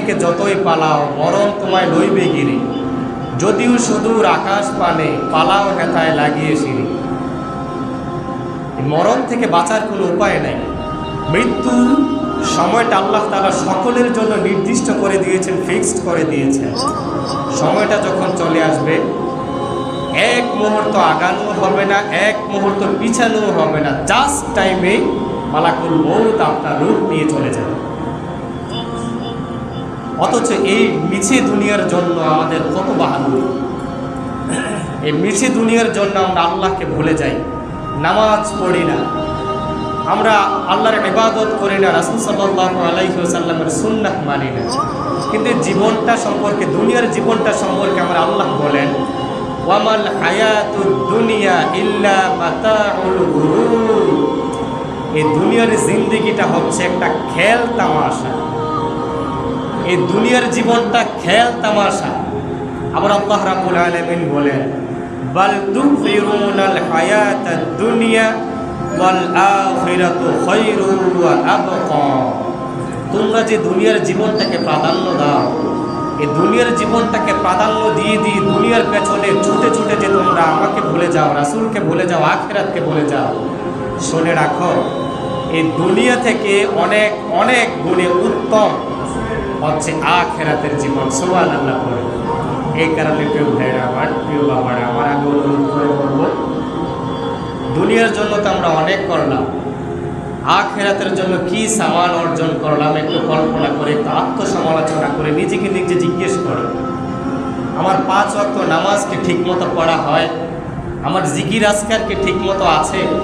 থেকে যতই পালাও মরণ তোমায় লইবে গিরি, যদিও সুদূর আকাশ পানে পালাও হেথায় লাগিয়ে সিঁড়ি। মরণ থেকে বাঁচার কোনো উপায় নাই। মৃত্যু সময়টা আল্লাহ তাআলা সকলের জন্য নির্দিষ্ট করে দিয়েছেন, ফিক্সড করে দিয়েছেন। সময়টা যখন চলে আসবে, এক মুহূর্ত আগানো হবে না, এক মুহূর্ত পিছানো হবে না, জাস্ট টাইমে মালাকুল মউত আপনার রূপ নিয়ে চলে যাবে। অথচ এই মিছে দুনিয়ার জন্য আমাদের কত বাহাদুরি! এই মিছে দুনিয়ার জন্য আমরা আল্লাহকে ভুলে যাই, নামাজ পড়ি না, আমরা আল্লাহর ইবাদত করি না, রাসূল সাল্লাল্লাহু আলাইহি ওয়াসাল্লামের সুন্নাহ মানি না। কিন্তু জীবনটা সম্পর্কে, দুনিয়ার জীবনটা সম্পর্কে আমরা আল্লাহ বলেন, ওয়ামাল হায়াতুদ দুনিয়া ইল্লা মাতাউল গুরুর। এই দুনিয়ার জিন্দেগিটা হচ্ছে একটা খেল তামাশা। এই দুনিয়ার জীবনটা খেল তামাশা। আবার আল্লাহ রাব্বুল আলামিন বলেন, বাল তুফিরুনাল হায়াতাদ দুনিয়া ওয়াল আখিরাতু খায়রুন ওয়া আবকা। তোমরা যে দুনিয়ার জীবনটাকে প্রাধান্য দাও, এই দুনিয়ার জীবনটাকে প্রাধান্য দিয়ে দিয়ে দুনিয়ার পেছনে ছুটে ছুটে যে তোমরা আমাকে ভুলে যাও, রাসূলকে ভুলে যাও, আখিরাতকে ভুলে যাও, শুনে রাখো এই দুনিয়া থেকে অনেক অনেক গুণে উত্তম হচ্ছে আখিরাতের জীবন। সুবহানাল্লাহ বলে। এই কারণে প্রিয় ভাইরা আমার, প্রিয় বাবারা আমার, আমি অনুরোধ করে বলবো, দুনিয়ার জন্য তো আমরা অনেক করলাম, আখিরাতের জন্য কি সামান অর্জন করলাম একটু কল্পনা করে, একটু আত্মসমালোচনা করে নিজেকে নিজে জিজ্ঞেস করো। আমার 5 ওয়াক্ত নামাজ কি ঠিক মতো পড়া হয়? আমার জিকির আজকার কি ঠিক মতো আছে?